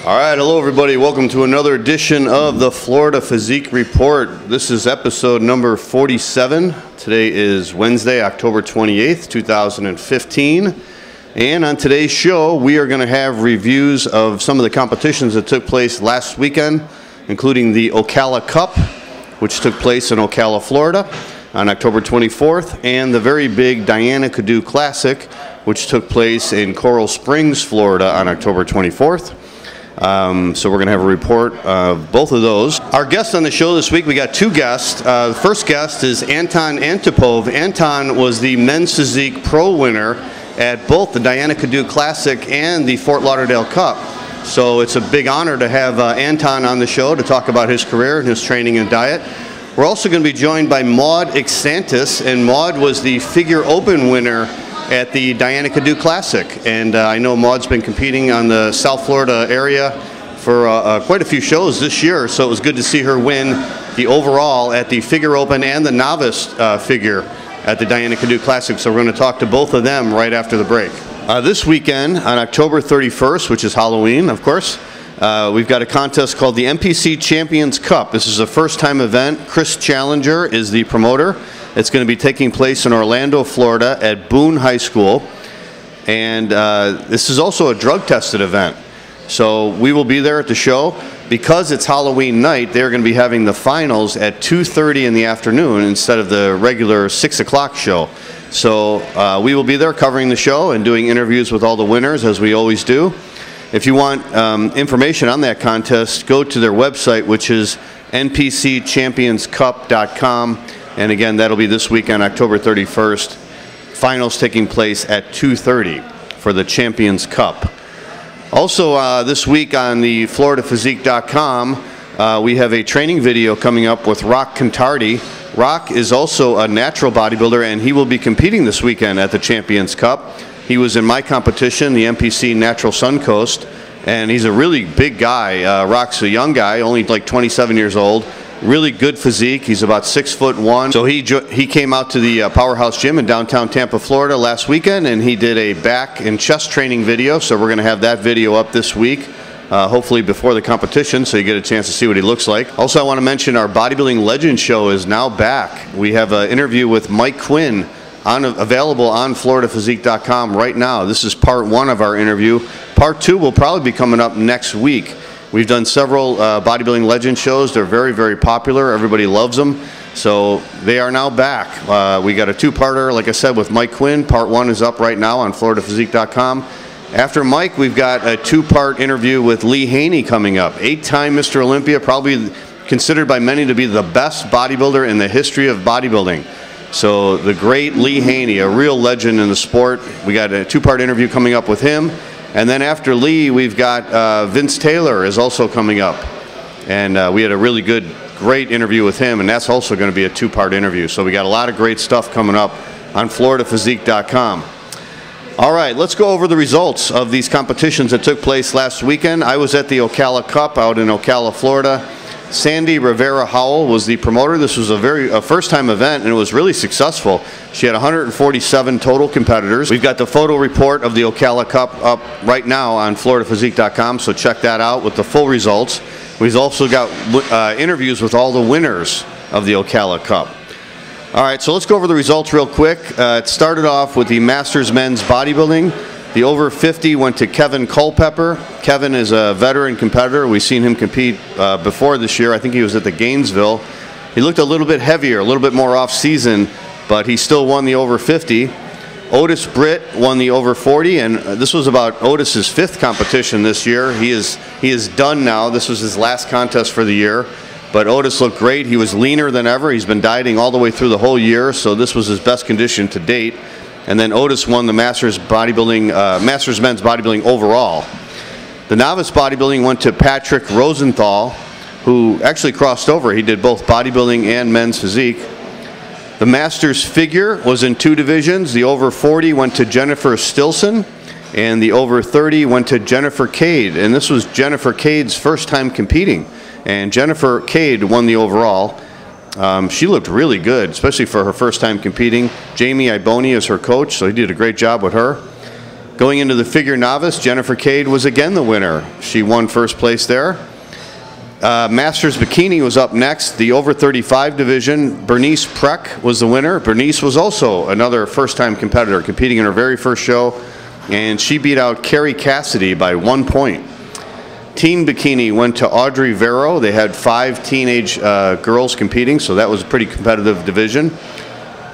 All right, hello everybody. Welcome to another edition of the Florida Physique Report. This is episode number 47. Today is Wednesday, October 28th, 2015. And on today's show, we are going to have reviews of some of the competitions that took place last weekend, including the Ocala Cup, which took place in Ocala, Florida on October 24th, and the very big Diana Cadu Classic, which took place in Coral Springs, Florida on October 24th. So we're going to have a report of both of those. Our guests on the show this week, we got two guests. The first guest is Anton Antipov. Anton was the men's physique pro winner at both the Diana Cadu Classic and the Fort Lauderdale Cup. So it's a big honor to have Anton on the show to talk about his career and his training and diet. We're also going to be joined by Maud Exantis, and Maud was the figure open winner at the Diana Cadu Classic, and I know Maud's been competing on the South Florida area for quite a few shows this year, so it was good to see her win the overall at the figure open and the novice figure at the Diana Cadu Classic. So we're going to talk to both of them right after the break. This weekend on October 31st, which is Halloween, of course, we've got a contest called the NPC Champions Cup. This is a first-time event. Chris Challenger is the promoter. It's going to be taking place in Orlando, Florida at Boone High School. And this is also a drug-tested event. So we will be there at the show. Because it's Halloween night, they're going to be having the finals at 2:30 in the afternoon instead of the regular 6 o'clock show. So we will be there covering the show and doing interviews with all the winners, as we always do. If you want information on that contest, go to their website, which is npcchampionscup.com. And again, that'll be this weekend, October 31st. Finals taking place at 2:30 for the Champions Cup. Also, this week on the FloridaPhysique.com, we have a training video coming up with Rock Contardi. Rock is also a natural bodybuilder, and he will be competing this weekend at the Champions Cup. He was in my competition, the NPC Natural Suncoast, and he's a really big guy. Rock's a young guy, only like 27 years old. Really good physique. He's about 6'1". So he came out to the Powerhouse Gym in downtown Tampa, Florida last weekend, and he did a back and chest training video. So we're going to have that video up this week, hopefully before the competition, so you get a chance to see what he looks like. Also, I want to mention our Bodybuilding Legends show is now back. We have an interview with Mike Quinn available on FloridaPhysique.com right now. This is part one of our interview. Part two will probably be coming up next week. We've done several Bodybuilding Legend shows. They're very, very popular. Everybody loves them. So they are now back. We got a two-parter, like I said, with Mike Quinn. Part one is up right now on FloridaPhysique.com. After Mike, we've got a two-part interview with Lee Haney coming up. 8-time Mr. Olympia, probably considered by many to be the best bodybuilder in the history of bodybuilding. So the great Lee Haney, a real legend in the sport. We got a two-part interview coming up with him. And then after Lee, we've got Vince Taylor is also coming up. And we had a really great interview with him, and that's also going to be a two-part interview. So we got a lot of great stuff coming up on FloridaPhysique.com. All right, let's go over the results of these competitions that took place last weekend. I was at the Ocala Cup out in Ocala, Florida. Sandy Rivera Howell was the promoter. This was a first-time event, and it was really successful. She had 147 total competitors. We've got the photo report of the Ocala Cup up right now on FloridaPhysique.com, so check that out with the full results. We've also got interviews with all the winners of the Ocala Cup. All right, so let's go over the results real quick. It started off with the Masters Men's Bodybuilding. The over 50 went to Kevin Culpepper. Kevin is a veteran competitor. We've seen him compete before this year. I think he was at the Gainesville. He looked a little bit heavier, a little bit more off-season, but he still won the over 50. Otis Britt won the over 40, and this was about Otis's 5th competition this year. He is done now. This was his last contest for the year. But Otis looked great. He was leaner than ever. He's been dieting all the way through the whole year, so this was his best condition to date. And then Otis won the Masters Men's Bodybuilding overall. The novice bodybuilding went to Patrick Rosenthal, who actually crossed over. He did both bodybuilding and men's physique. The Masters figure was in 2 divisions. The over 40 went to Jennifer Stilson, and the over 30 went to Jennifer Cade. And this was Jennifer Cade's first time competing. And Jennifer Cade won the overall. She looked really good, especially for her first time competing. Jamie Iboni is her coach, so he did a great job with her. Going into the figure novice, Jennifer Cade was again the winner. She won first place there. Masters Bikini was up next. The over 35 division, Bernice Preck was the winner. Bernice was also another first-time competitor, competing in her very first show, and she beat out Carrie Cassidy by 1 point. Teen Bikini went to Audrey Vero. They had 5 teenage girls competing, so that was a pretty competitive division.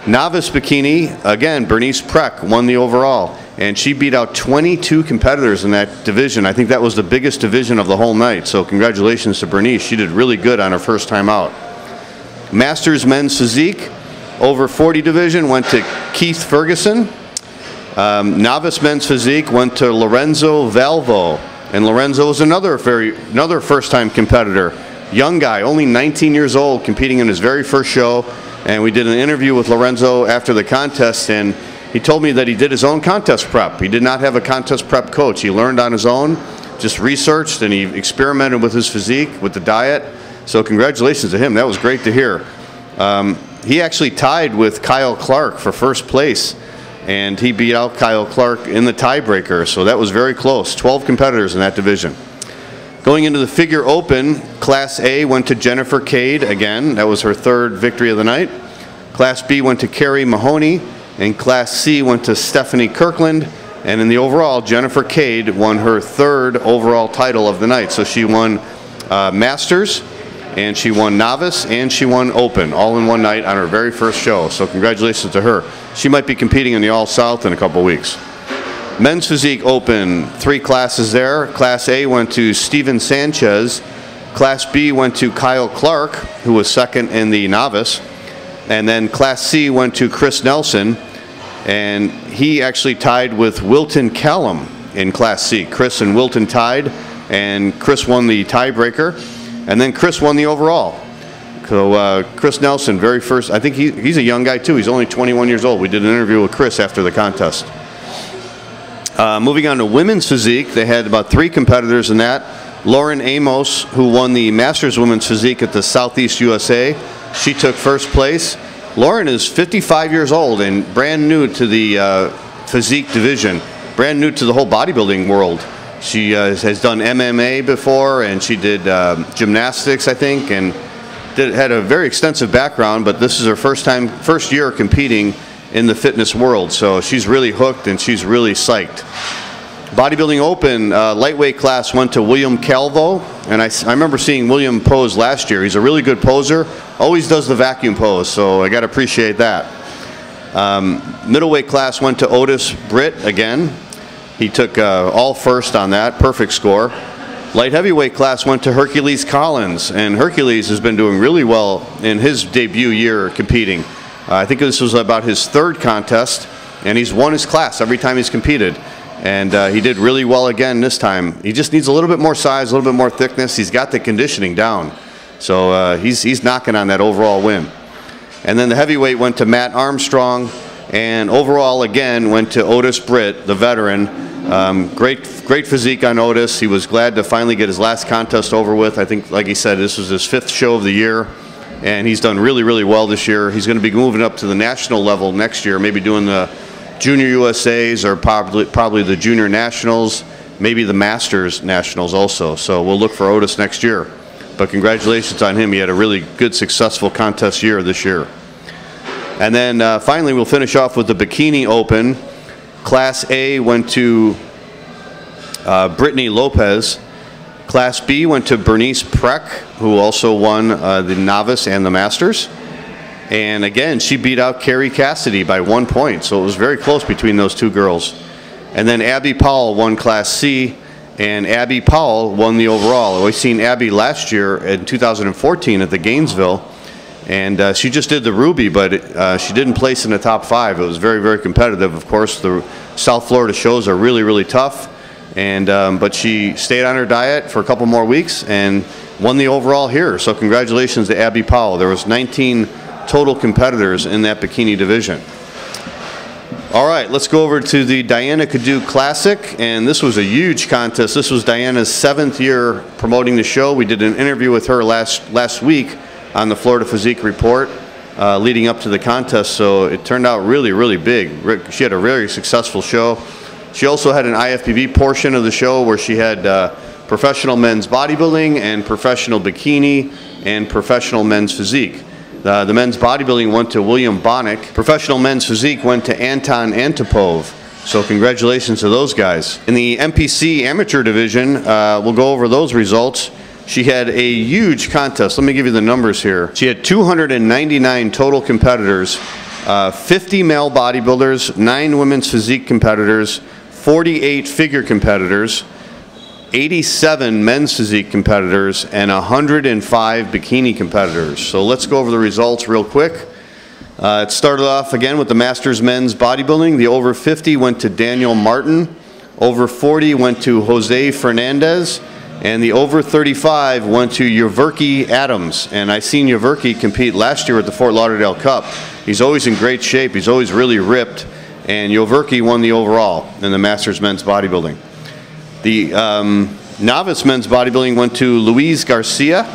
Novice Bikini, again, Bernice Preck won the overall, and she beat out 22 competitors in that division. I think that was the biggest division of the whole night, so congratulations to Bernice. She did really good on her first time out. Masters Men's Physique, over 40 division, went to Keith Ferguson. Novice Men's Physique went to Lorenzo Valvo, and Lorenzo was another first-time competitor. Young guy, only 19 years old, competing in his very first show. And we did an interview with Lorenzo after the contest, and he told me that he did his own contest prep. He did not have a contest prep coach. He learned on his own, just researched, and he experimented with his physique, with the diet. So congratulations to him. That was great to hear. He actually tied with Kyle Clark for first place, and he beat out Kyle Clark in the tiebreaker. So that was very close. 12 competitors in that division. Going into the figure open, Class A went to Jennifer Cade again. That was her 3rd victory of the night. Class B went to Carrie Mahoney, and Class C went to Stephanie Kirkland. And in the overall, Jennifer Cade won her 3rd overall title of the night. So she won Masters, and she won Novice, and she won Open, all in one night on her very first show. So congratulations to her. She might be competing in the All-South in a couple weeks. Men's Physique Open, 3 classes there. Class A went to Steven Sanchez. Class B went to Kyle Clark, who was 2nd in the novice. And then Class C went to Chris Nelson, and he actually tied with Wilton Callum in Class C. Chris and Wilton tied, and Chris won the tiebreaker, and then Chris won the overall. So Chris Nelson, very first, I think he's a young guy too. He's only 21 years old. We did an interview with Chris after the contest. Moving on to women's physique, they had about 3 competitors in that. Lauren Amos, who won the Masters Women's Physique at the Southeast USA, she took first place. Lauren is 55 years old and brand new to the physique division, brand new to the whole bodybuilding world. She has done MMA before, and she did gymnastics, I think, and had a very extensive background, but this is her first year competing in the fitness world, so she's really hooked and she's really psyched. Bodybuilding Open, lightweight class went to William Calvo, and I remember seeing William pose last year. He's a really good poser, always does the vacuum pose, so I got to appreciate that. Middleweight class went to Otis Britt again. He took all first on that, perfect score. Light heavyweight class went to Hercules Collins, and Hercules has been doing really well in his debut year competing. I think this was about his 3rd contest, and he's won his class every time he's competed. And he did really well again this time. He just needs a little bit more size, a little bit more thickness. He's got the conditioning down. So he's knocking on that overall win. And then the heavyweight went to Matt Armstrong, and overall again went to Otis Britt, the veteran. Great physique on Otis. He was glad to finally get his last contest over with. I think, like he said, this was his 5th show of the year. And he's done really, really well this year. He's going to be moving up to the national level next year, maybe doing the Junior USAs or probably the Junior Nationals, maybe the Masters Nationals also. So we'll look for Otis next year. But congratulations on him. He had a really good, successful contest year this year. And then finally, we'll finish off with the Bikini Open. Class A went to Brittany Lopez. Class B went to Bernice Preck, who also won the Novice and the Masters. And again, she beat out Carrie Cassidy by 1 point, so it was very close between those 2 girls. And then Abby Powell won Class C, and Abby Powell won the overall. We've seen Abby last year in 2014 at the Gainesville, and she just did the Ruby, but she didn't place in the top 5. It was very, very competitive. Of course, the South Florida shows are really, really tough. And but she stayed on her diet for a couple more weeks and won the overall here. So congratulations to Abby Powell. There was 19 total competitors in that bikini division. All right, let's go over to the Diana Cadu Classic, and this was a huge contest. This was Diana's 7th year promoting the show. We did an interview with her last week on the Florida Physique Report leading up to the contest, so it turned out really, really big. She had a very successful show. She also had an IFBB portion of the show where she had professional men's bodybuilding and professional bikini and professional men's physique. The men's bodybuilding went to William Bonnick. Professional men's physique went to Anton Antipov. So congratulations to those guys. In the MPC amateur division, we'll go over those results. She had a huge contest. Let me give you the numbers here. She had 299 total competitors, 50 male bodybuilders, 9 women's physique competitors, 48 figure competitors, 87 men's physique competitors, and 105 bikini competitors. So let's go over the results real quick. It started off again with the Masters men's bodybuilding. The over 50 went to Daniel Martin. Over 40 went to Jose Fernandez. And the over 35 went to Yverki Adams. And I seen Yverki compete last year at the Fort Lauderdale Cup. He's always in great shape. He's always really ripped. And Yverki won the overall in the Masters men's bodybuilding. The novice men's bodybuilding went to Luis Garcia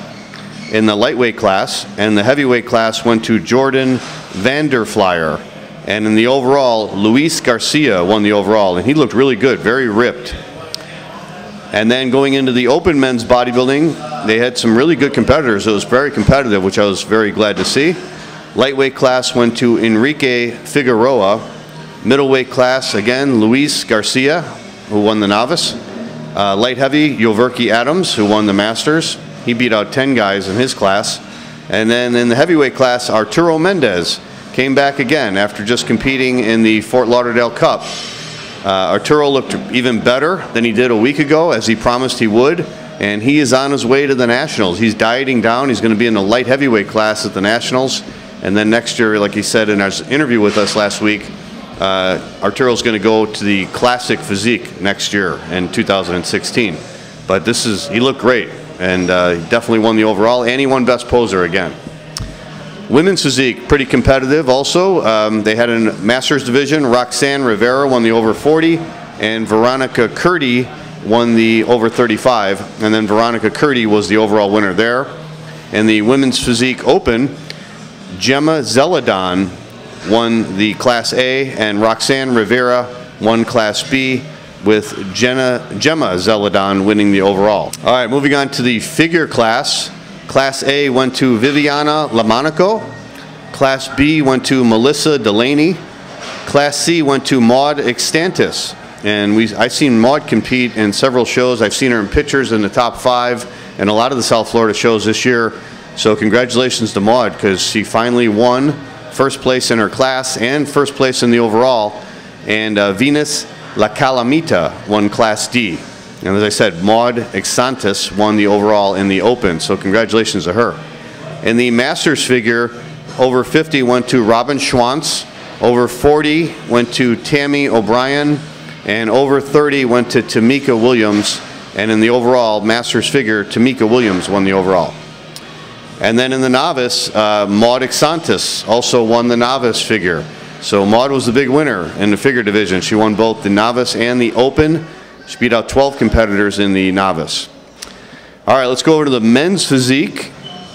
in the lightweight class, and the heavyweight class went to Jordan Vanderflyer. And in the overall, Luis Garcia won the overall, and he looked really good, very ripped. And then going into the open men's bodybuilding, they had some really good competitors. It was very competitive, which I was very glad to see. Lightweight class went to Enrique Figueroa. Middleweight class, again, Luis Garcia, who won the novice. Light heavy, Yverki Adams, who won the Masters. He beat out 10 guys in his class. And then in the heavyweight class, Arturo Mendez came back again after just competing in the Fort Lauderdale Cup. Arturo looked even better than he did a week ago, as he promised he would, and he is on his way to the Nationals. He's dieting down. He's going to be in the light heavyweight class at the Nationals, and then next year, like he said in his interview with us last week, Arturo's going to go to the Classic Physique next year in 2016. But he looked great, and he definitely won the overall, and he won Best Poser again. Women's physique, pretty competitive also. They had a Masters division. Roxanne Rivera won the over 40, and Veronica Curdy won the over 35, and then Veronica Curdy was the overall winner there. In the Women's Physique Open, Gemma Zeladon won the Class A, and Roxanne Rivera won Class B, with Gemma Zeladon winning the overall. All right, moving on to the figure class. Class A went to Viviana Lamonaco. Class B went to Melissa Delaney. Class C went to Maud Extantis. And I've seen Maud compete in several shows. I've seen her in pictures in the top 5 and a lot of the South Florida shows this year. So congratulations to Maud, because she finally won first place in her class and first place in the overall. And Venus La Calamita won Class D. And as I said, Maud Exantis won the overall in the Open, so congratulations to her. In the Masters figure, over 50 went to Robin Schwantz, over 40 went to Tammy O'Brien, and over 30 went to Tamika Williams. And in the overall Masters figure, Tamika Williams won the overall. And then in the novice, Maud Exantis also won the novice figure. So Maud was the big winner in the figure division. She won both the novice and the open. She beat out 12 competitors in the novice. All right, let's go over to the men's physique.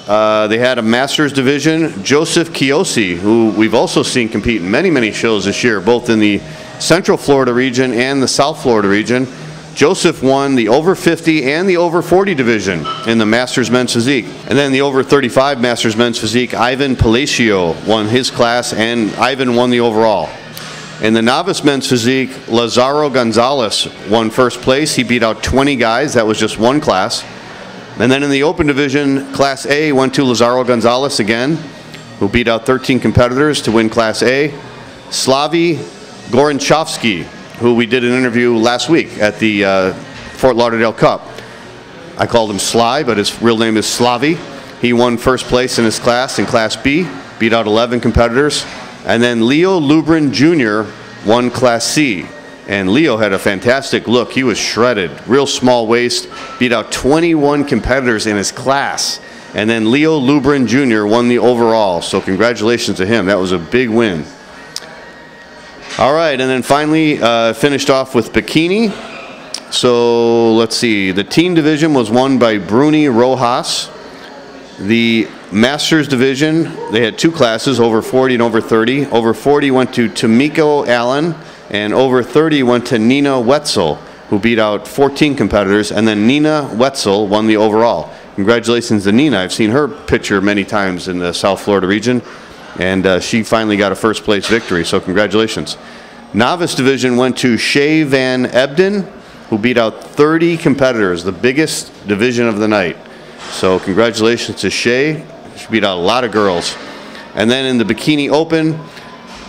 They had a Masters division. Joseph Kiosi, who we've also seen compete in many, many shows this year, both in the Central Florida region and the South Florida region. Joseph won the over 50 and the over 40 division in the Masters men's physique. And then the over 35 Masters men's physique, Ivan Palacio won his class, and Ivan won the overall. In the novice men's physique, Lazaro Gonzalez won first place. He beat out 20 guys. That was just one class. And then in the open division, Class A went to Lazaro Gonzalez again, who beat out 13 competitors to win Class A. Slavy Goranchovsky, who we did an interview last week at the Fort Lauderdale Cup. I called him Sly, but his real name is Slavy. He won first place in his class in Class B, beat out 11 competitors. And then Leo Lubrin Jr. won Class C. And Leo had a fantastic look. He was shredded, real small waist, beat out 21 competitors in his class. And then Leo Lubrin Jr. won the overall. So congratulations to him. That was a big win. All right, and then finally finished off with bikini. So let's see. The teen division was won by Bruni Rojas. The Masters division, they had two classes, over 40 and over 30. Over 40 went to Tomiko Allen, And over 30 went to Nina Wetzel, who beat out 14 competitors, and then Nina Wetzel won the overall. Congratulations to Nina. I've seen her picture many times in the South Florida region, and she finally got a first place victory, so congratulations. Novice division went to Shay Van Ebden, who beat out 30 competitors, the biggest division of the night. So congratulations to Shay. She beat out a lot of girls. And then in the Bikini Open,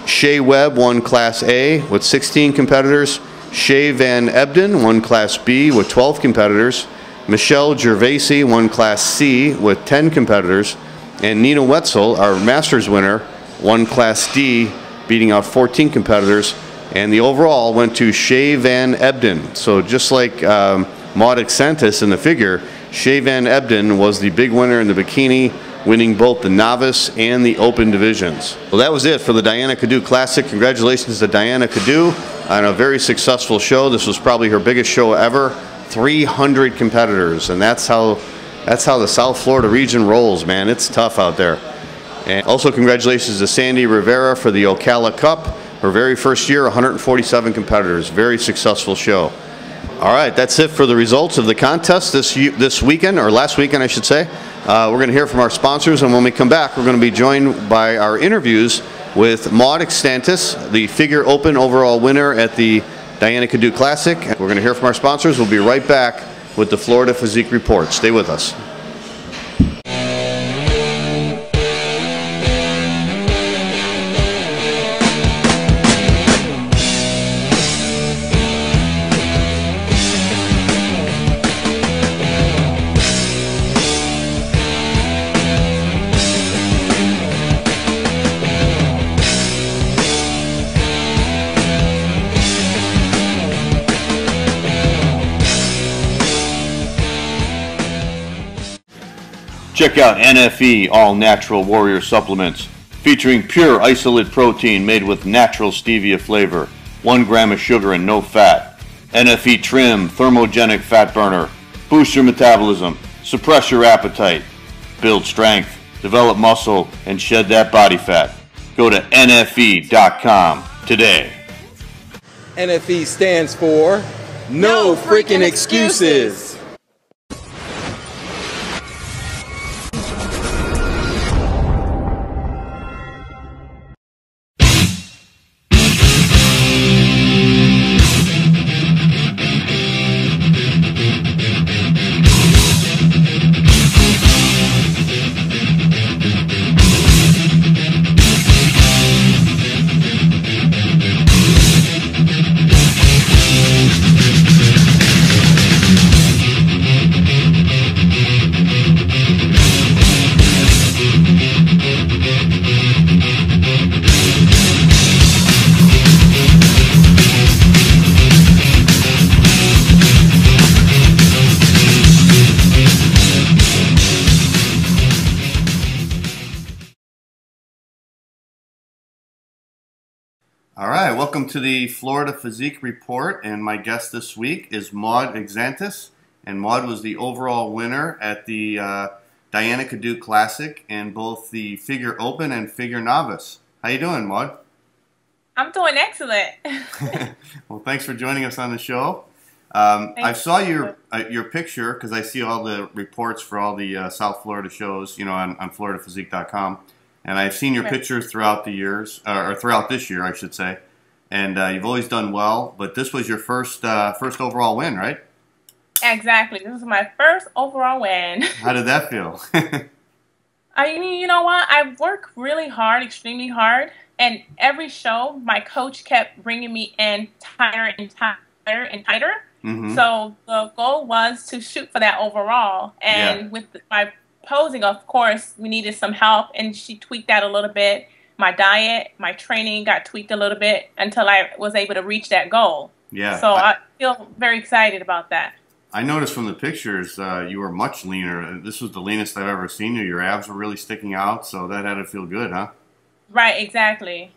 Shay Webb won Class A with 16 competitors. Shay Van Ebden won Class B with 12 competitors. Michelle Gervasi won Class C with 10 competitors. And Nina Wetzel, our Masters winner, won Class D, beating out 14 competitors. And the overall went to Shay Van Ebden. So just like Maud Exantis in the figure, Shay Van Ebden was the big winner in the bikini, winning both the novice and the open divisions. Well, that was it for the Diana Cadieux Classic. Congratulations to Diana Cadieux on a very successful show. This was probably her biggest show ever. 300 competitors, and that's how the South Florida region rolls, man. It's tough out there. And also congratulations to Sandy Rivera for the Ocala Cup. Her very first year, 147 competitors. Very successful show. All right, that's it for the results of the contest this weekend, or last weekend, I should say. We're going to hear from our sponsors, and when we come back, we're going to be joined by our interviews with Maud Exantis, the figure open overall winner at the Diana Cadieux Classic. We're going to hear from our sponsors. We'll be right back with the Florida Physique Report. Stay with us. Check out NFE All Natural Warrior Supplements, featuring pure isolate protein made with natural stevia flavor, 1 gram of sugar and no fat. NFE Trim Thermogenic Fat Burner, boost your metabolism, suppress your appetite, build strength, develop muscle, and shed that body fat. Go to NFE.com today. NFE stands for No Freaking Excuses. All right, welcome to the Florida Physique Report, and my guest this week is Maud Exantis, and Maud was the overall winner at the Diana Cadieux Classic in both the figure open and figure novice. How you doing, Maud? I'm doing excellent. Well, thanks for joining us on the show. I saw your picture because I see all the reports for all the South Florida shows, you know, on FloridaPhysique.com. And I've seen your pictures throughout the years, or throughout this year, I should say. And you've always done well, but this was your first overall win, right? Exactly. This was my first overall win. How did that feel? You know what? I work really hard, extremely hard. And every show, my coach kept bringing me in tighter and tighter and tighter. Mm-hmm. So the goal was to shoot for that overall. And with my posing, of course, we needed some help, and she tweaked that a little bit. My diet, my training got tweaked a little bit until I was able to reach that goal. Yeah. So I feel very excited about that. I noticed from the pictures you were much leaner. This was the leanest I've ever seen you. Your abs were really sticking out, so that had to feel good, huh? Right, exactly.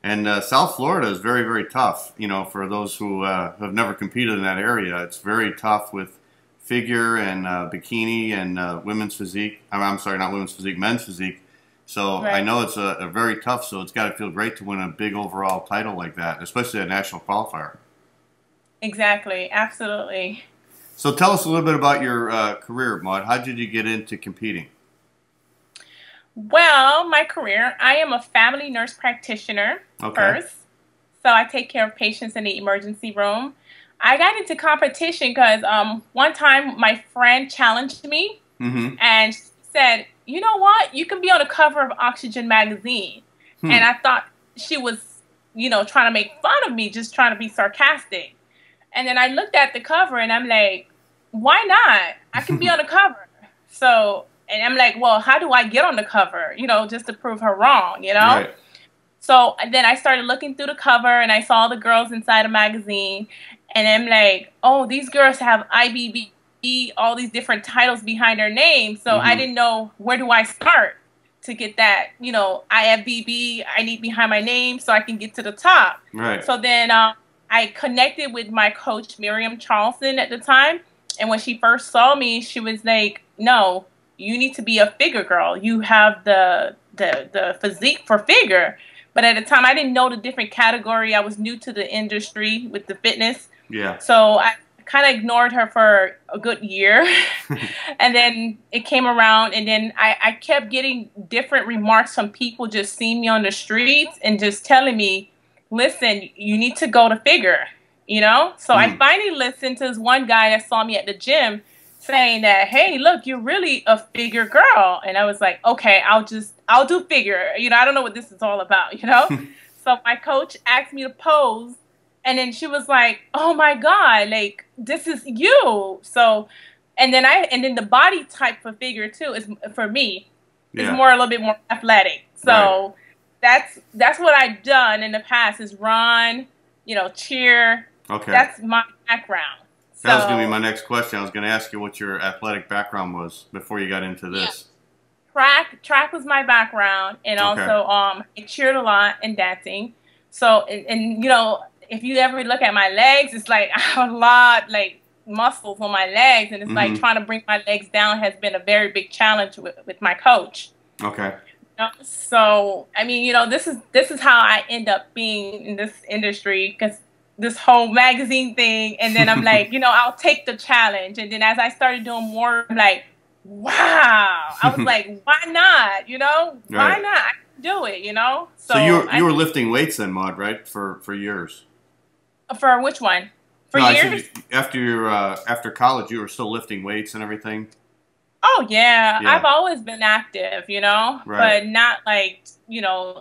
And South Florida is very, very tough. You know, for those who have never competed in that area, it's very tough with figure and bikini and women's physique. I'm sorry, not women's physique, men's physique. So Right. I know it's a very tough, so it's got to feel great to win a big overall title like that, especially a national qualifier. Exactly. Absolutely. So tell us a little bit about your career, Maud. How did you get into competing? Well, my career, I am a family nurse practitioner first. So I take care of patients in the emergency room. I got into competition because one time my friend challenged me and she said, you know what? You can be on the cover of Oxygen magazine. And I thought she was, trying to make fun of me, just trying to be sarcastic. And then I looked at the cover and I'm like, why not? I can be on the cover. So, and I'm like, well, how do I get on the cover? Just to prove her wrong, Right. So then I started looking through the cover and I saw the girls inside a magazine and I'm like, oh, these girls have IBB, all these different titles behind their name. So I didn't know, where do I start to get that, IFBB, I need behind my name so I can get to the top. Right. So then I connected with my coach, Miriam Charleston, at the time. And when she first saw me, she was like, no, you need to be a figure girl. You have the physique for figure. But at the time, I didn't know the different category. I was new to the industry with the fitness. Yeah. So I kind of ignored her for a good year. And then it came around, and then I kept getting different remarks from people just seeing me on the streets and just telling me, listen, you need to go to figure, So I finally listened to this one guy that saw me at the gym saying that, hey, look, you're really a figure girl. And I was like, okay, I'll do figure. I don't know what this is all about, So my coach asked me to pose. And then she was like, oh my God, like, this is you. So, and then the body type for figure too is, for me, is a little bit more athletic. So that's what I've done in the past is run, cheer. Okay. That's my background. That was going to be my next question. I was going to ask you what your athletic background was before you got into this. Yeah. Track was my background, and also I cheered a lot and dancing. So, and if you ever look at my legs, it's like I have a lot like muscles on my legs, and it's like trying to bring my legs down has been a very big challenge with my coach. Okay. So, I mean, this is how I end up being in this industry, because this whole magazine thing, and then I'm like, I'll take the challenge. And then as I started doing more, I'm like, wow. I was like, why not? Why not? I can do it, So you were lifting weights then, Maud, right? For years. For which one? For years? After college, you were still lifting weights and everything? Oh, yeah. I've always been active, Right. but not like,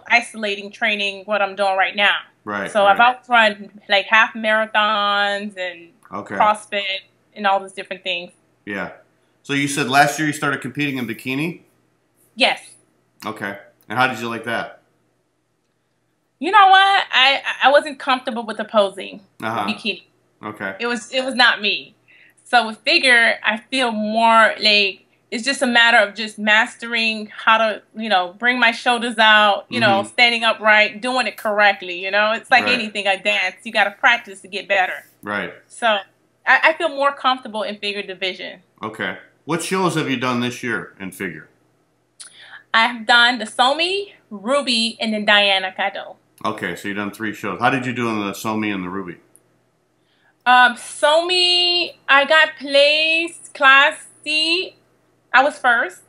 isolating training what I'm doing right now. Right. So I've outrun like half marathons and CrossFit and all those different things. Yeah. So you said last year you started competing in bikini? Yes. Okay. And how did you like that? You know what? I wasn't comfortable with the posing bikini. Okay. It was not me. So with figure, I feel more like it's just a matter of just mastering how to, bring my shoulders out, standing upright, doing it correctly, It's like anything, I dance. You got to practice to get better. Right. So I feel more comfortable in figure division. Okay. What shows have you done this year in figure? I've done the Somi, Ruby, and then Diana Cado. Okay, so you've done 3 shows. How did you do in the Somi and the Ruby? Somi, I got placed Class C. I was first.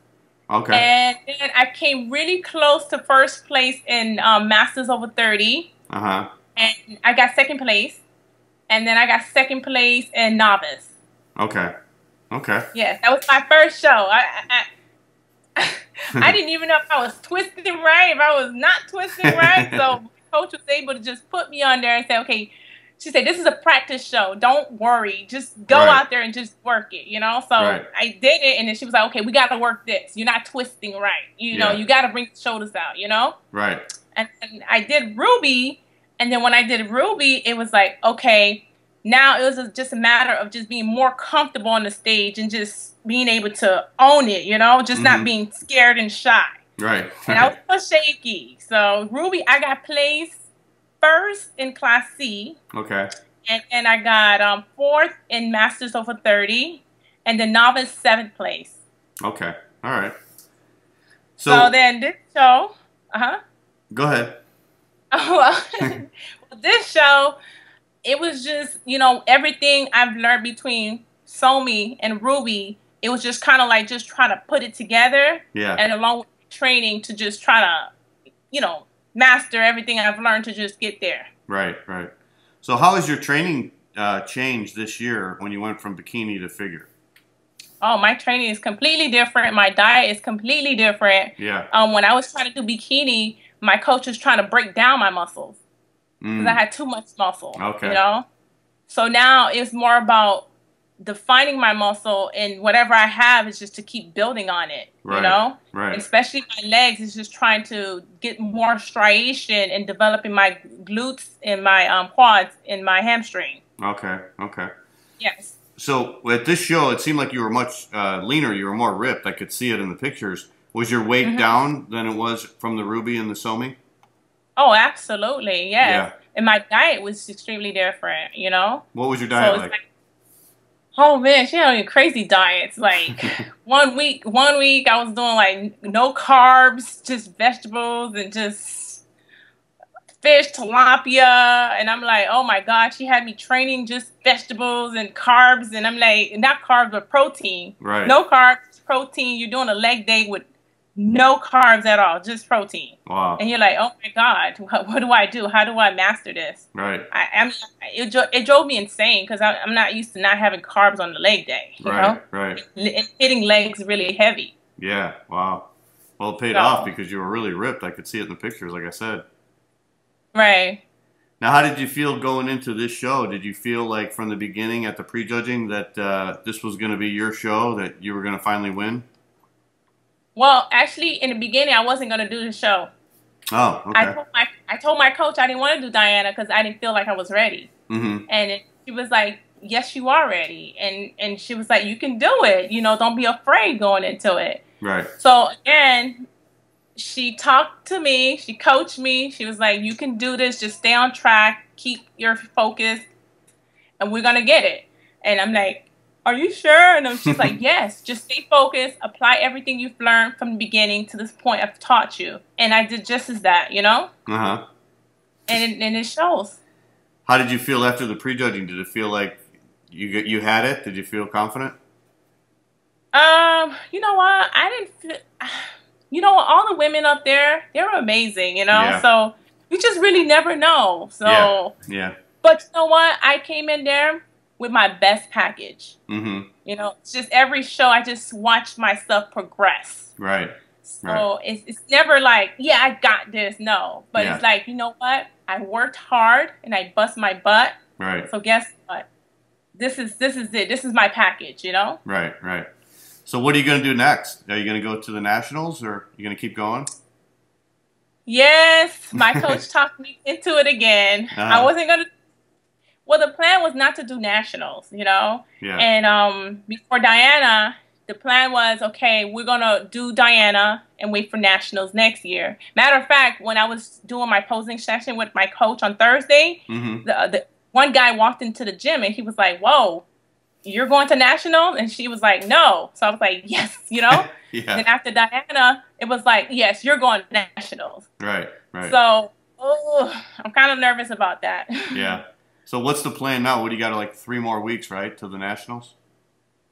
Okay. And then I came really close to first place in Masters over 30. Uh-huh. And I got second place. And then I got second place in Novice. Okay. Okay. Yes, that was my first show. I didn't even know if I was twisting right, if I was not twisting right. So my coach was able to just put me on there and say, okay, she said, this is a practice show. Don't worry. Just go out there and just work it, So I did it, and then she was like, okay, we got to work this. You're not twisting right. You got to bring the shoulders out, Right. And I did Ruby, and then when I did Ruby, it was like, okay, now it was just a matter of just being more comfortable on the stage and just being able to own it, just not being scared and shy. Right. And I was so shaky. So Ruby, I got placed first in Class C. Okay. And I got fourth in Masters over 30, and the Novice 7th place. Okay. All right. So then this show, Go ahead. well, this show, it was just, everything I've learned between Somi and Ruby, it was just kind of like just trying to put it together. Yeah. And along with training to just try to, master everything I've learned to just get there. Right, right. So how has your training changed this year when you went from bikini to figure? Oh, my training is completely different. My diet is completely different. Yeah. When I was trying to do bikini, my coach was trying to break down my muscles because I had too much muscle. Okay. So now it's more about defining my muscle, and whatever I have is just to keep building on it. Right. And especially my legs is just trying to get more striation and developing my glutes and my quads and my hamstring. Okay. Okay. Yes. So at this show, it seemed like you were much leaner. You were more ripped. I could see it in the pictures. Was your weight down than it was from the Ruby and the Somi? Oh, absolutely. Yes. Yeah. And my diet was extremely different, What was your diet like? Oh man, she had crazy diets. Like one week I was doing like no carbs, just vegetables and just fish, tilapia, and I'm like, oh my God, she had me training just vegetables and carbs, and I'm like, not carbs but protein. Right. No carbs, protein. You're doing a leg day with no carbs at all, just protein. Wow. And you're like, oh my God, what do I do? How do I master this? Right. It drove me insane because I'm not used to not having carbs on the leg day. You know? Right. And hitting legs really heavy. Yeah. Wow. Well, it paid off because you were really ripped. I could see it in the pictures, like I said. Right. Now, how did you feel going into this show? Did you feel like from the beginning at the prejudging that this was going to be your show, that you were going to finally win? Well, actually, in the beginning, I wasn't going to do the show. Oh, okay. I told my coach I didn't want to do Diana because I didn't feel like I was ready. Mm-hmm. And she was like, yes, you are ready. And she was like, you can do it. Don't be afraid going into it. Right. So, again, she talked to me. She coached me. She was like, you can do this. Just stay on track. Keep your focus. And we're going to get it. And I'm like, are you sure? And she's like, yes, just stay focused, apply everything you've learned from the beginning to this point I've taught you. And I did just as that, Uh-huh. And it shows. How did you feel after the prejudging? Did it feel like you had it? Did you feel confident? You know what? I didn't feel, all the women up there, they were amazing, Yeah. So you just really never know. So Yeah. But you know what? I came in there with my best package. Mm-hmm. It's just every show I just watched myself progress. Right. So it's never like, yeah, I got this. No. But it's like, you know what? I worked hard and I bust my butt. Right. So guess what? This is it. This is my package, Right. So what are you going to do next? Are you going to go to the Nationals or are you going to keep going? Yes. My coach talked me into it again. I wasn't going to. Well, the plan was not to do nationals, Yeah. And before Diana, the plan was, okay, we're going to do Diana and wait for nationals next year. Matter of fact, when I was doing my posing session with my coach on Thursday, the one guy walked into the gym and he was like, whoa, you're going to nationals? And she was like, no. So I was like, yes, Yeah. Then after Diana, it was like, yes, you're going to nationals. Right. So I'm kind of nervous about that. Yeah. So what's the plan now? What do you got, like 3 more weeks, right, to the Nationals?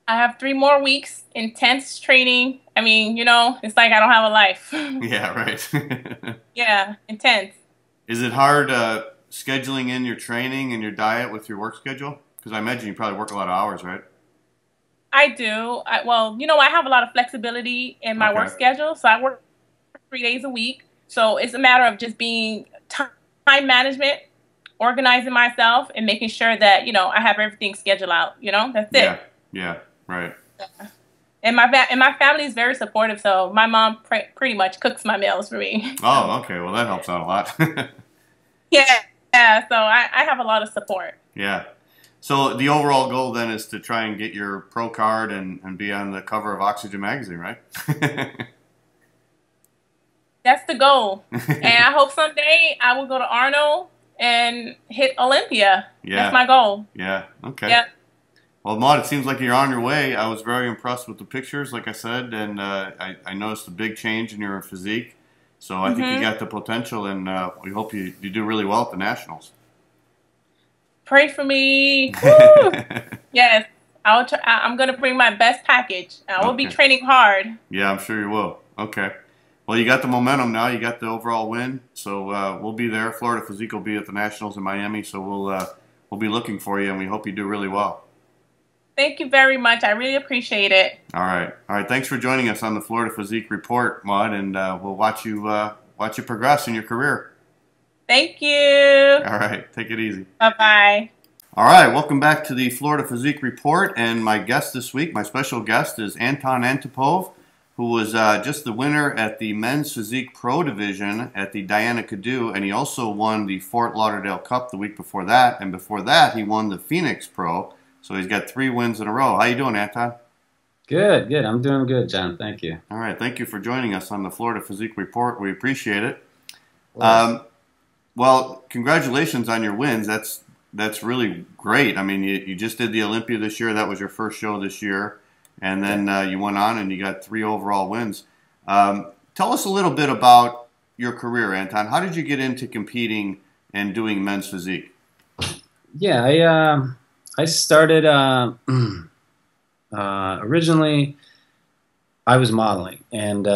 I have 3 more weeks, intense training. I mean, it's like I don't have a life. Yeah, right. Yeah, intense. Is it hard scheduling in your training and your diet with your work schedule? Because I imagine you probably work a lot of hours, right? I do. I have a lot of flexibility in my work schedule. So I work 3 days a week. So it's a matter of just being time management, organizing myself, and making sure that, I have everything scheduled out. That's it. Yeah, right. And my family is very supportive, so my mom pretty much cooks my meals for me. Oh, okay. Well, that helps out a lot. Yeah. So I have a lot of support. Yeah. So the overall goal then is to try and get your pro card and be on the cover of Oxygen magazine, right? That's the goal. And I hope someday I will go to Arnold and hit Olympia. Yeah. That's my goal. Yeah. Okay. Yep. Well, Maud, it seems like you're on your way. I was very impressed with the pictures, like I said, and I noticed a big change in your physique. So I think you got the potential, and we hope you do really well at the Nationals. Pray for me. Woo! Yes, I'm going to bring my best package. I will be training hard. Yeah, I'm sure you will. Okay. Well, you got the momentum now. You got the overall win. So we'll be there. Florida Physique will be at the Nationals in Miami. So we'll be looking for you, and we hope you do really well. Thank you very much. I really appreciate it. All right. All right. Thanks for joining us on the Florida Physique Report, Maud, and we'll watch you progress in your career. Thank you. All right. Take it easy. Bye-bye. All right. Welcome back to the Florida Physique Report, and my guest this week, my special guest, is Anton Antipov, who was just the winner at the Men's Physique Pro Division at the Diana Cadu, and he also won the Fort Lauderdale Cup the week before that, and before that he won the Phoenix Pro. So he's got 3 wins in a row. How you doing, Anton? Good, good. I'm doing good, John. Thank you. All right. Thank you for joining us on the Florida Physique Report. We appreciate it. Well, congratulations on your wins. That's really great. I mean, you just did the Olympia this year. That was your first show this year. And then you went on and you got 3 overall wins. Tell us a little bit about your career, Anton. How did you get into competing and doing men's physique? Yeah, I started originally. I was modeling, and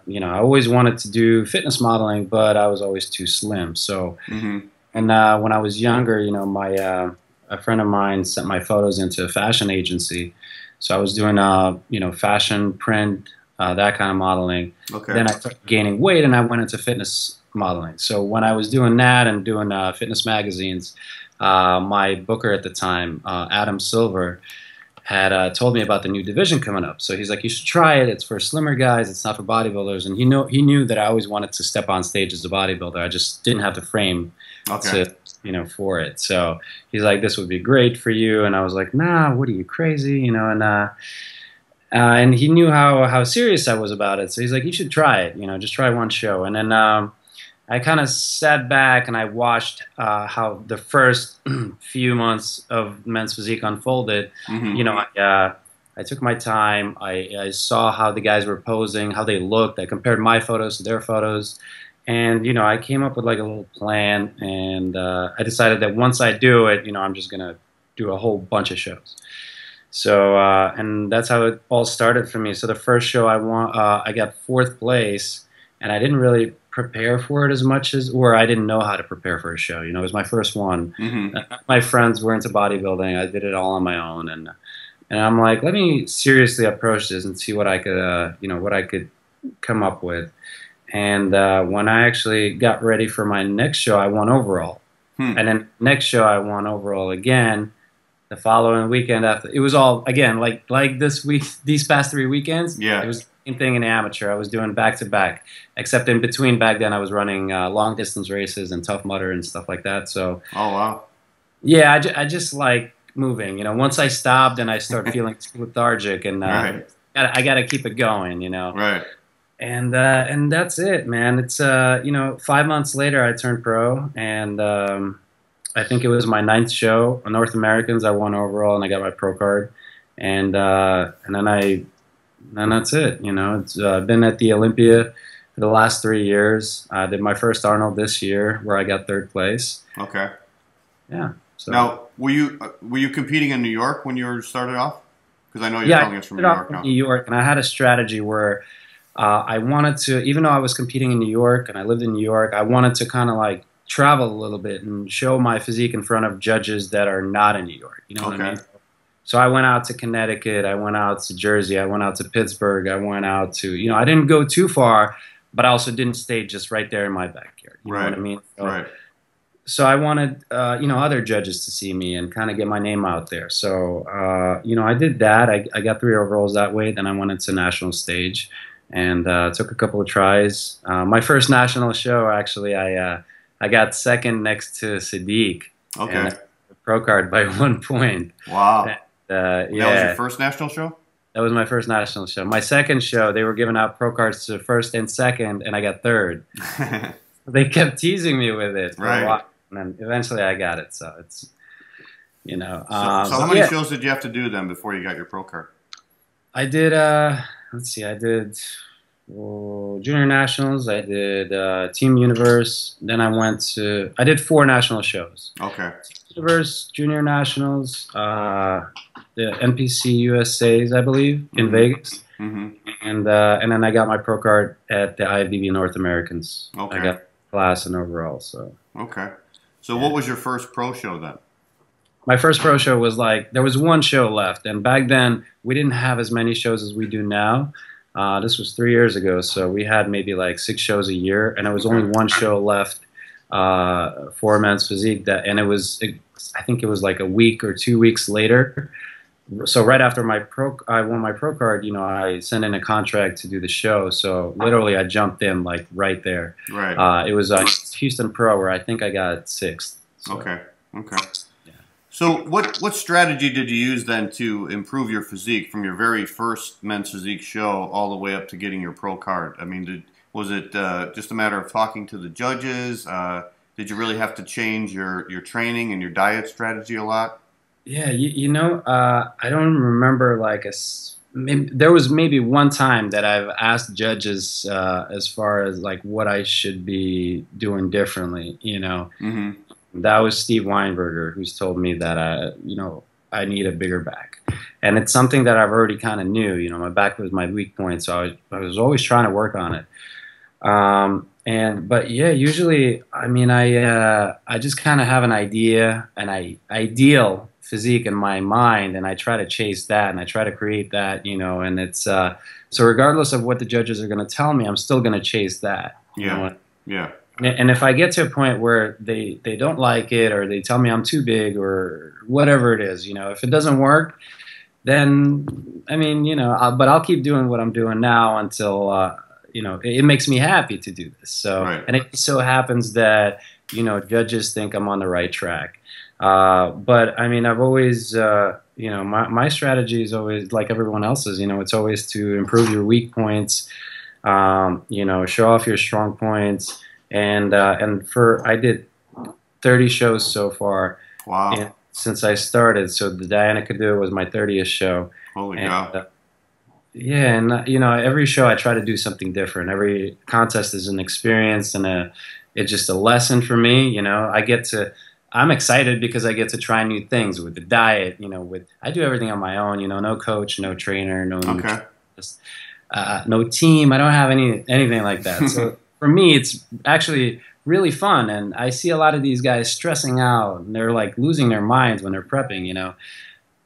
you know, I always wanted to do fitness modeling, but I was always too slim. So, and when I was younger, you know, a friend of mine sent my photos into a fashion agency. So I was doing you know, fashion, print, that kind of modeling. Okay. Then I started gaining weight, and I went into fitness modeling. So when I was doing that and doing fitness magazines, my booker at the time, Adam Silver, had told me about the new division coming up. So he's like, you should try it. It's for slimmer guys. It's not for bodybuilders. And he knew that I always wanted to step on stage as a bodybuilder. I just didn't have the frame to, you know, for it. So he's like, this would be great for you. And I was like, nah, what are you, crazy? You know, and he knew how serious I was about it. So he's like, you should try it. You know, just try one show. And then I kind of sat back and I watched how the first few months of Men's Physique unfolded. You know, I took my time. I saw how the guys were posing, how they looked. I compared my photos to their photos. And, you know, I came up with like a little plan. And I decided that once I do it, you know, I'm just going to do a whole bunch of shows. So, and that's how it all started for me. So the first show I won, I got 4th place. And I didn't really prepare for it as much as, or I didn't know how to prepare for a show. You know, it was my first one. My friends were into bodybuilding. I did it all on my own, and I'm like, let me seriously approach this and see what I could, you know, what I could come up with. And when I actually got ready for my next show, I won overall. And then next show, I won overall again. The following weekend after, it was all again like this week, these past 3 weekends. Yeah, it was. Same thing in amateur. I was doing back-to-back, except in between back then I was running long-distance races and Tough Mudder and stuff like that. So, oh wow, yeah, I just like moving. You know, once I stopped and I start feeling lethargic, and I got to keep it going. You know, right? And that's it, man. It's you know, 5 months later I turned pro, and I think it was my 9th show, North Americans. I won overall and I got my pro card, and then that's it. You know, it's been at the Olympia for the last 3 years. I did my first Arnold this year, where I got 3rd place. Okay. Yeah. So now, were you competing in New York when you started off? Because I know you're telling us from New York now. New York, and I had a strategy where I wanted to, even though I was competing in New York and I lived in New York, I wanted to kind of like travel a little bit and show my physique in front of judges that are not in New York. You know what I mean? So I went out to Connecticut, I went out to Jersey, I went out to Pittsburgh, I went out to, you know, I didn't go too far, but I also didn't stay just right there in my backyard. You know what I mean? So, so I wanted, you know, other judges to see me and kind of get my name out there. So, you know, I did that. I got 3 overalls that way. Then I went into national stage and took a couple of tries. My first national show, actually, I got 2nd next to Sadiq. Okay. And pro card by 1 point. Wow. That was your first national show? That was my first national show. My second show, they were giving out pro cards to 1st and 2nd, and I got 3rd. They kept teasing me with it for a while, and then eventually I got it. So You know. So how many shows did you have to do then before you got your pro card? I did. Let's see. I did junior nationals. I did Team Universe. Then I did 4 national shows. Okay. Universe, junior nationals, the NPC USA's, I believe, in Vegas, and then I got my pro card at the IFBB North Americans. Okay. I got class and overall. So. Okay. So what was your first pro show then? My first pro show was there was 1 show left, and back then we didn't have as many shows as we do now. This was 3 years ago, so we had maybe 6 shows a year, and there was only 1 show left for men's physique. And I think it was a week or 2 weeks later. So right after I won my pro card, I sent in a contract to do the show. So literally, I jumped in right there. Right. It was Houston Pro, where I think I got 6th. So. Okay. Okay. So what strategy did you use then to improve your physique from your very first men's physique show all the way up to getting your pro card? I mean, was it just a matter of talking to the judges? Did you really have to change your training and your diet strategy a lot? Yeah, I don't remember there was maybe 1 time that I've asked judges as far as what I should be doing differently, That was Steve Weinberger, who's told me that I need a bigger back, and it's something that I've already kind of knew. My back was my weak point, so I was always trying to work on it. But yeah, usually, I mean, I just kind of have an idea, an ideal physique in my mind, and I try to chase that, and I try to create that, and it's so regardless of what the judges are going to tell me, I'm still going to chase that. Yeah. Yeah. And if I get to a point where they don't like it, or they tell me I'm too big, or whatever it is, if it doesn't work, then, I mean, but I'll keep doing what I'm doing now until, it makes me happy to do this. So, right. And it so happens that, judges think I'm on the right track. But I mean, I've always, my strategy is always like everyone else's, it's always to improve your weak points, show off your strong points. And I did 30 shows so far. Wow. Since I started. So the Diana Kadur was my 30th show. Holy cow. Yeah, and every show I try to do something different. Every contest is an experience, and it's just a lesson for me. I'm excited because I get to try new things with the diet. I do everything on my own. No coach, no trainer, no team. I don't have anything like that. So for me, it's actually really fun, and I see a lot of these guys stressing out, and they're losing their minds when they're prepping.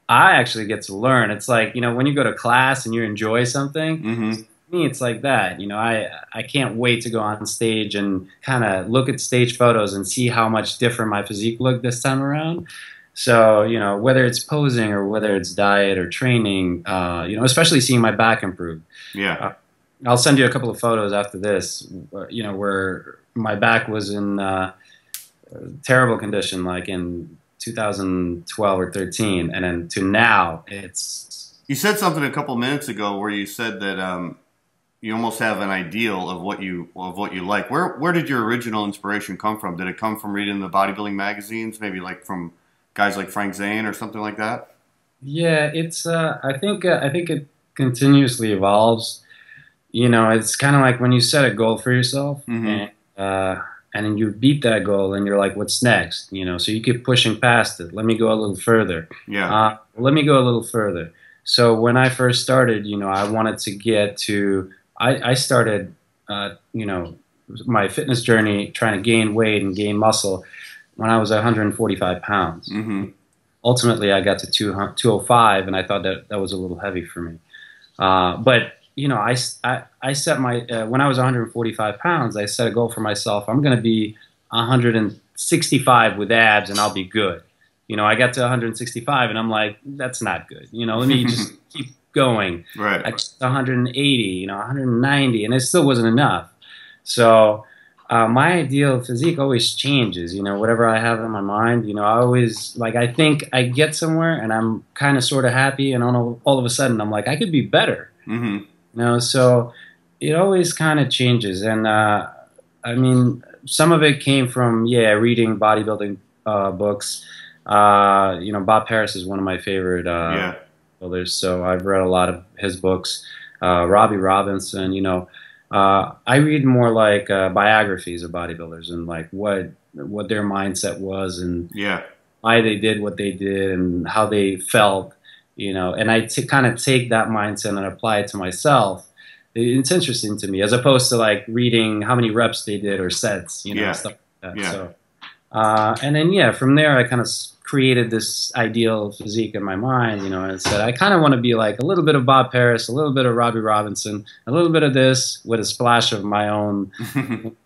I actually get to learn. It's when you go to class and you enjoy something. For me, it's like that. I can't wait to go on stage and kind of look at stage photos and see how much different my physique looked this time around. So, whether it's posing or whether it's diet or training, especially seeing my back improve. Yeah. I'll send you a couple of photos after this, where my back was in terrible condition, like in 2012 or 13, and then to now, it's... You said something a couple minutes ago where you said that you almost have an ideal of what you like. Where did your original inspiration come from? Did it come from reading the bodybuilding magazines, maybe from guys like Frank Zane or something like that? Yeah, it's. I think it continuously evolves. It's kind of like when you set a goal for yourself, and then you beat that goal, and you're like, what's next? So you keep pushing past it. Let me go a little further. Yeah. Let me go a little further. So when I first started, I wanted to get to. I started, my fitness journey trying to gain weight and gain muscle when I was 145 pounds. Ultimately, I got to 205, and I thought that was a little heavy for me. But I set my when I was 145 pounds, I set a goal for myself. I'm going to be 165 with abs, and I'll be good. I got to 165, and I'm like, that's not good. Let me just keep going. Right. I got to 180, 190, and it still wasn't enough. So my ideal physique always changes. Whatever I have in my mind, I always I think I get somewhere, and I'm kind of sort of happy, and all of a sudden I'm like, I could be better. So it always kind of changes, and I mean, some of it came from reading bodybuilding books. You know, Bob Harris is one of my favorite builders, so I've read a lot of his books. Robbie Robinson, you know, I read more like biographies of bodybuilders and like what their mindset was and why they did what they did and how they felt, you know. And I kind of take that mindset and apply it to myself. It's interesting to me as opposed to like reading how many reps they did or sets, you know, stuff like that. So, and then from there I kind of created this ideal physique in my mind, you know, and said I kind of want to be like a little bit of Bob Harris, a little bit of Robbie Robinson, a little bit of this with a splash of my own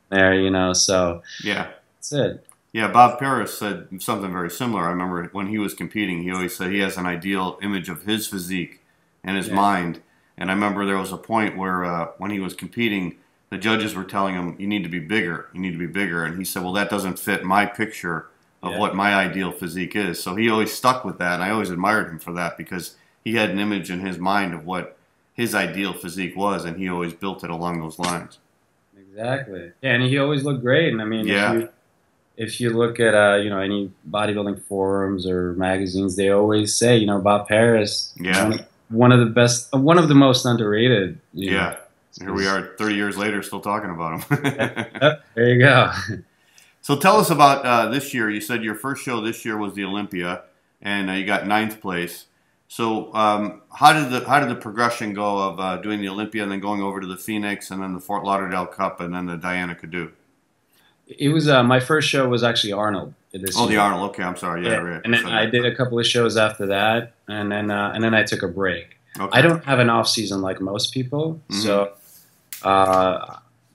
there, you know. So that's it. Yeah, Bob Harris said something very similar. I remember when he was competing, he always said he has an ideal image of his physique in his mind. And I remember there was a point where when he was competing, the judges were telling him, you need to be bigger, you need to be bigger. And he said, well, that doesn't fit my picture of what my ideal physique is. So he always stuck with that, and I always admired him for that because he had an image in his mind of what his ideal physique was, and he always built it along those lines. Exactly. Yeah, and he always looked great. And I mean, if you look at you know, any bodybuilding forums or magazines, they always say, you know, Bob Harris, one of the best, one of the most underrated. You know. Here we are 30 years later still talking about him. There you go. So tell us about this year. You said your first show this year was the Olympia, and you got 9th place. So how did the progression go of doing the Olympia and then going over to the Phoenix and then the Fort Lauderdale Cup and then the Diana Cadu? It was my first show was actually Arnold this year. The Arnold. Okay, I'm sorry. Yeah, right. And then I did a couple of shows after that, and then I took a break. Okay. I don't have an off season like most people, so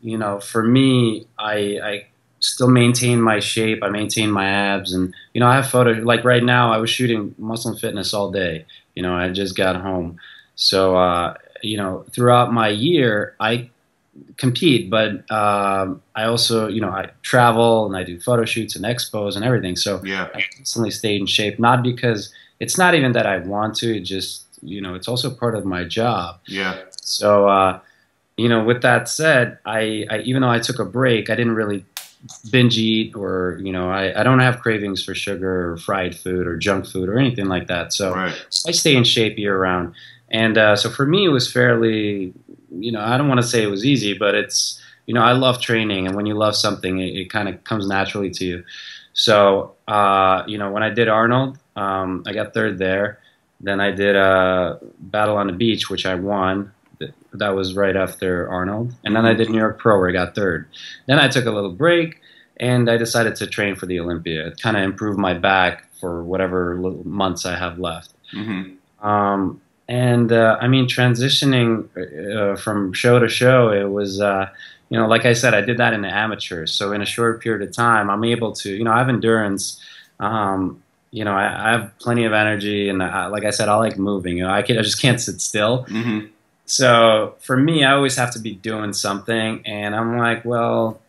you know, for me, I still maintain my shape. I maintain my abs, and you know, I have photos. Like right now, I was shooting Muscle and Fitness all day. You know, I just got home, so you know, throughout my year, I compete, but I also, you know, I travel and I do photo shoots and expos and everything. So I constantly stayed in shape, not because it's not even that I want to. It just, you know, it's also part of my job. So you know, with that said, I even though I took a break, I didn't really binge eat, or you know, I don't have cravings for sugar or fried food or junk food or anything like that. So I stay in shape year round, and so for me it was fairly, you know, I don't want to say it was easy, but it's, you know, I love training, and when you love something, it kind of comes naturally to you. So you know, when I did Arnold, I got 3rd there. Then I did Battle on the Beach, which I won. That was right after Arnold. And then I did New York Pro, where I got 3rd. Then I took a little break, and I decided to train for the Olympia, kind of improve my back for whatever months I have left. And I mean, transitioning from show to show, it was, you know, like I said, I did that in the amateurs. So in a short period of time, I'm able to, you know, I have endurance. You know, I have plenty of energy, and like I said, I like moving. You know, I just can't sit still. So for me, I always have to be doing something, and I'm like, well,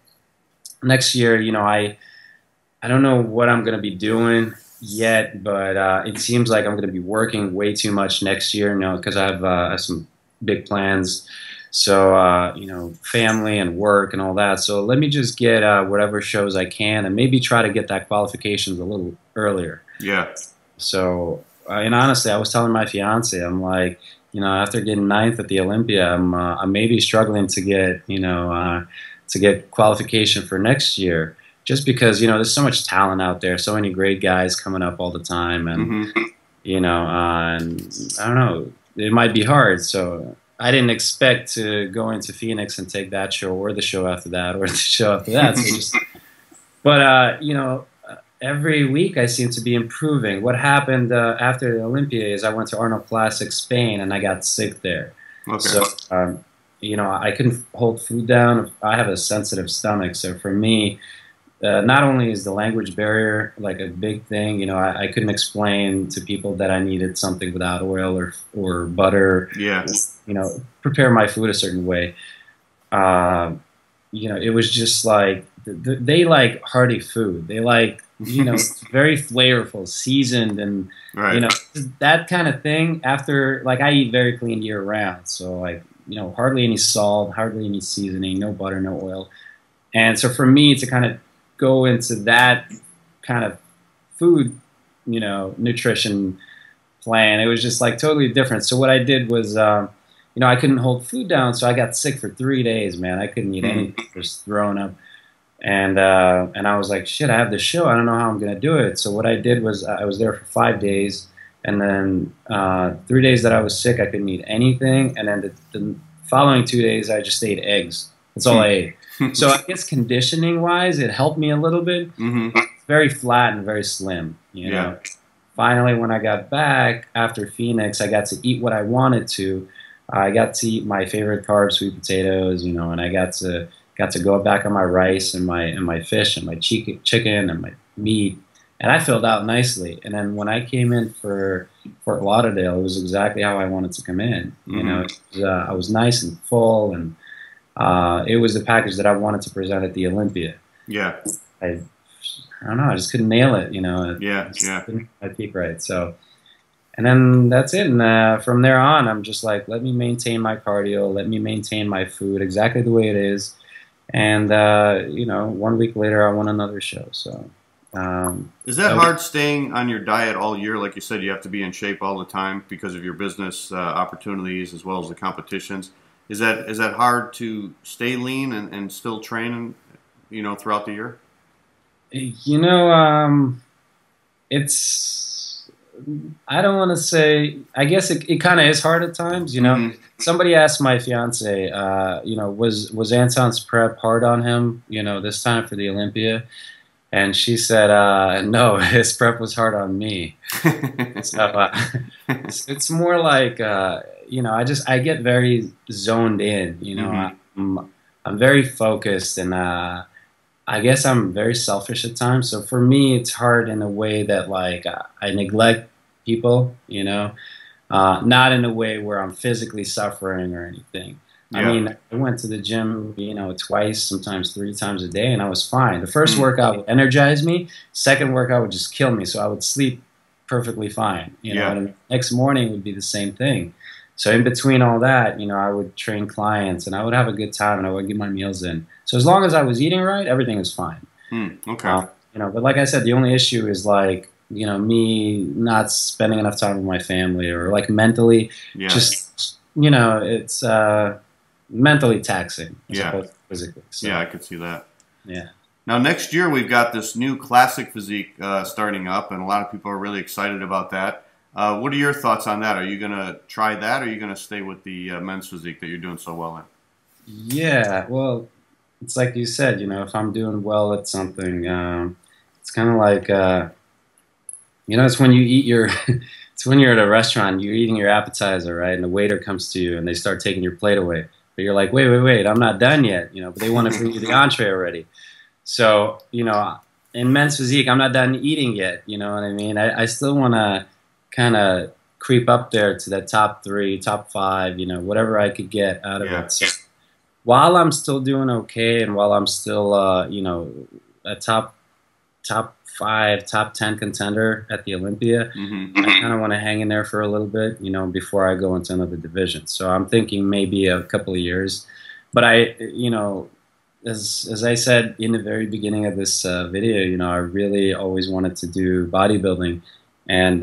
next year, you know, I don't know what I'm going to be doing yet, but it seems like I'm going to be working way too much next year, you know, because I have some big plans. So, you know, family and work and all that. So let me just get whatever shows I can, and maybe try to get that qualifications a little earlier. So, and honestly, I was telling my fiance, I'm like, you know, after getting 9th at the Olympia, I'm maybe struggling to get, you know, to get qualification for next year, just because, you know, there's so much talent out there, so many great guys coming up all the time, and you know, and I don't know, it might be hard. So I didn't expect to go into Phoenix and take that show, or the show after that, or the show after that. So but you know, every week I seem to be improving. What happened after the Olympia is I went to Arnold Classic Spain, and I got sick there. So you know, I couldn't hold food down. I have a sensitive stomach, so for me, not only is the language barrier like a big thing, you know, I couldn't explain to people that I needed something without oil or butter. You know, prepare my food a certain way. You know, it was just like they like hearty food. They like, you know, very flavorful, seasoned, and you know, that kind of thing. After, like, I eat very clean year round, so like, you know, hardly any salt, hardly any seasoning, no butter, no oil. And so for me to kind of go into that kind of food you know, nutrition plan. It was just like totally different. So what I did was, you know, I couldn't hold food down, so I got sick for 3 days, man. I couldn't eat anything, just throwing up. And I was like, shit, I have this show. I don't know how I'm gonna do it. So what I did was I was there for 5 days, and then 3 days that I was sick, I couldn't eat anything, and then the following 2 days, I just ate eggs. That's all I ate. So I guess conditioning-wise, it helped me a little bit. It's very flat and very slim, you know. Finally, when I got back after Phoenix, I got to eat what I wanted to. I got to eat my favorite carb, sweet potatoes, you know, and I got to go back on my rice and my fish and my chicken and my meat, and I filled out nicely. And then when I came in for Fort Lauderdale, it was exactly how I wanted to come in. You know, I was nice and full, and it was the package that I wanted to present at the Olympia. Yeah. I don't know, I just couldn't nail it, you know. Yeah. I peak right. So, and then that's it. And from there on, I'm just like, let me maintain my cardio, let me maintain my food exactly the way it is. And you know, 1 week later, I won another show. So, is that hard staying on your diet all year? Like you said, you have to be in shape all the time because of your business opportunities as well as the competitions. Is that hard to stay lean and still train, you know, throughout the year? You know, it's, I don't want to say, I guess it kind of is hard at times, you know. Somebody asked my fiance, you know, was Anton's prep hard on him, you know, this time for the Olympia? And she said, no, his prep was hard on me. So it's more like, you know, I get very zoned in, you know. I'm very focused, and I guess I'm very selfish at times. So for me, it's hard in a way that, like, I neglect people, you know, not in a way where I'm physically suffering or anything. I mean, I went to the gym, you know, twice, sometimes 3 times a day, and I was fine. The first workout would energize me. Second workout would just kill me, so I would sleep perfectly fine. You know, and the next morning would be the same thing. So in between all that, you know, I would train clients, and I would have a good time, and I would get my meals in. So as long as I was eating right, everything was fine. Okay. You know, but like I said, the only issue is, like, you know, me not spending enough time with my family, or like mentally, just, you know, it's mentally taxing as opposed to physically. So, yeah, I could see that. Yeah. Now, next year, we've got this new classic physique starting up, and a lot of people are really excited about that. What are your thoughts on that? Are you going to try that, or are you going to stay with the men's physique that you're doing so well in? Yeah, well, it's like you said, you know, if I'm doing well at something, it's kind of like, you know, it's when you eat your, it's when you're at a restaurant, you're eating your appetizer, right? And the waiter comes to you and they start taking your plate away. But you're like, wait, I'm not done yet, you know, but they want to bring you the entree already. So, you know, in men's physique, I'm not done eating yet, you know what I mean? I still want to kind of creep up there to that top 3, top 5, you know, whatever I could get out of it. So while I'm still doing okay, and while I'm still, you know, a top 5, top 10 contender at the Olympia, I kind of want to hang in there for a little bit, you know, before I go into another division. So I'm thinking maybe a couple of years. But you know, as I said in the very beginning of this video, you know, I really always wanted to do bodybuilding. And,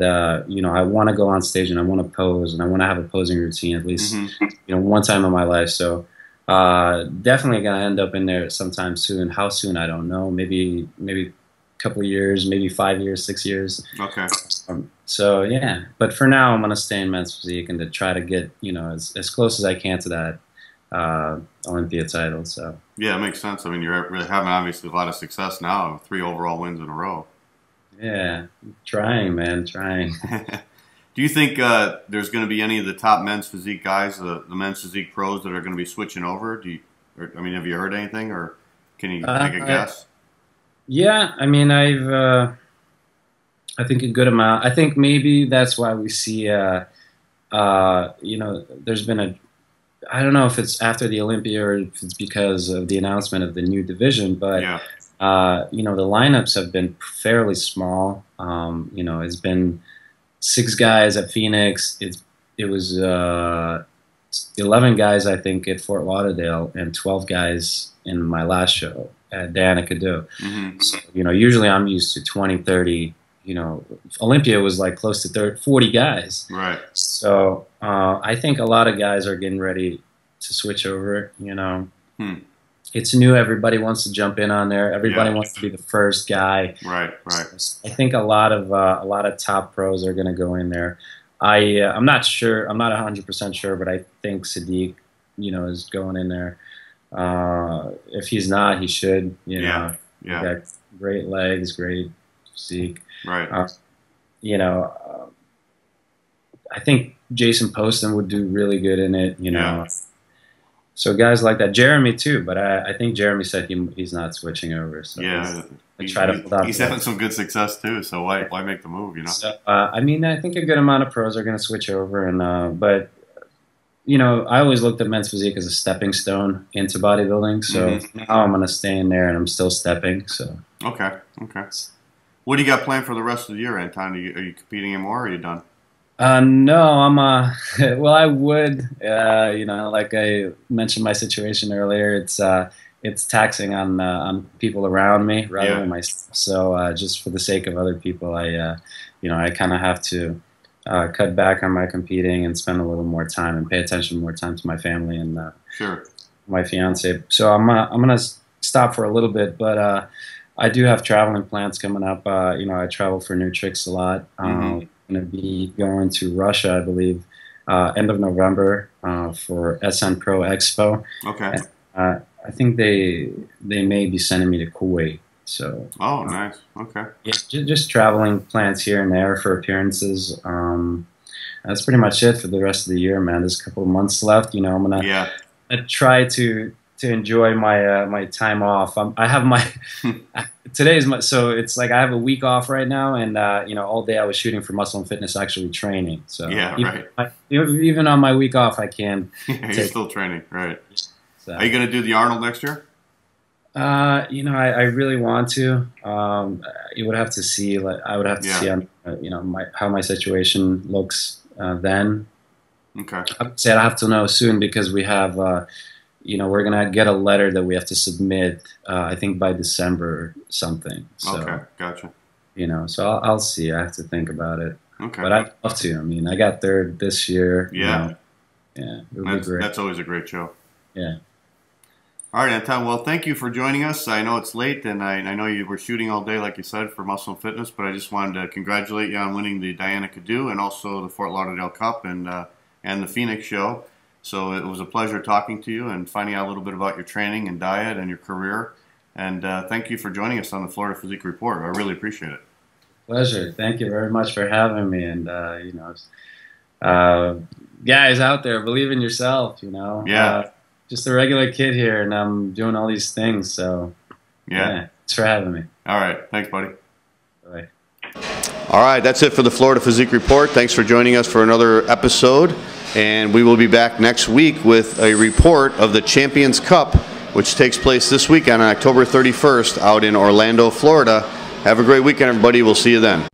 you know, I want to go on stage and I want to pose, and I want to have a posing routine at least, you know, one time in my life. So definitely going to end up in there sometime soon. How soon, I don't know. Maybe a couple of years, maybe 5 years, 6 years. Okay. So, yeah. But for now, I'm going to stay in men's physique and to try to get, you know, as close as I can to that Olympia title. So yeah, it makes sense. I mean, you're really having obviously a lot of success now, 3 overall wins in a row. Yeah, trying, man, trying. Do you think there's going to be any of the top men's physique guys, the men's physique pros, that are going to be switching over? I mean, have you heard anything, or can you make a guess? Yeah, I mean, I think a good amount. I think maybe that's why we see, you know, there's been I don't know if it's after the Olympia or if it's because of the announcement of the new division, but you know, the lineups have been fairly small. You know, it's been 6 guys at Phoenix. It was 11 guys, I think, at Fort Lauderdale, and 12 guys in my last show at Danica Do. So, you know, usually I'm used to 20, 30 you know, Olympia was like close to 40 guys. Right. So I think a lot of guys are getting ready to switch over. You know, it's new. Everybody wants to jump in on there. Everybody wants to be the first guy. Right. Right. So I think a lot of top pros are going to go in there. I'm not sure. I'm not 100% sure, but I think Sadiq, you know, is going in there. If he's not, he should. You know, he got great legs, great physique. Right. You know, I think Jason Poston would do really good in it. You know, so guys like that, Jeremy too. But I think Jeremy said he's not switching over. So he's having some good success too. So why make the move? You know. So, I mean, I think a good amount of pros are going to switch over, and but. You know, I always looked at men's physique as a stepping stone into bodybuilding. So now I'm going to stay in there, and I'm still stepping. So okay. What do you got planned for the rest of the year, Anton? Are you competing anymore, or are you done? No, I'm. Well, I would. You know, like I mentioned my situation earlier. It's taxing on people around me rather than myself. So just for the sake of other people, you know, I kind of have to. Cut back on my competing and spend a little more time and pay attention more time to my family and my fiance. So I'm gonna stop for a little bit, but I do have traveling plans coming up. You know, I travel for New Tricks a lot. I'm gonna be going to Russia, I believe, end of November for SN Pro Expo. Okay. I think they may be sending me to Kuwait. So. Oh, nice. Okay. Yeah, just traveling plans here and there for appearances. That's pretty much it for the rest of the year, man. There's a couple of months left. You know, I'm gonna try to enjoy my my time off. I have my today's my so it's like I have a week off right now, and you know, all day I was shooting for Muscle and Fitness, actually training. So even on my week off, I can. You're still training, right? So. Are you gonna do the Arnold next year? You know, I really want to. You would have to see. Like, I would have to see on, you know, how my situation looks then. Okay. I would say I have to know soon because we have, you know, we're gonna get a letter that we have to submit. I think by December or something. So, okay, gotcha. You know, so I'll see. I have to think about it. Okay. But I'd love to. I mean, I got third this year. Yeah. You know, it would be great. That's always a great show. Yeah. All right, Anton. Well, thank you for joining us. I know it's late, and I know you were shooting all day, like you said, for Muscle and Fitness, but I just wanted to congratulate you on winning the Diana Cadu and also the Fort Lauderdale Cup and the Phoenix show. So it was a pleasure talking to you and finding out a little bit about your training and diet and your career. And thank you for joining us on the Florida Physique Report. I really appreciate it. Pleasure. Thank you very much for having me. And, you know, guys out there, believe in yourself, you know. Yeah. Just a regular kid here, and I'm doing all these things. So, thanks for having me. All right. Thanks, buddy. Bye. All right. That's it for the Florida Physique Report. Thanks for joining us for another episode. And we will be back next week with a report of the Champions Cup, which takes place this weekend on October 31st out in Orlando, Florida. Have a great weekend, everybody. We'll see you then.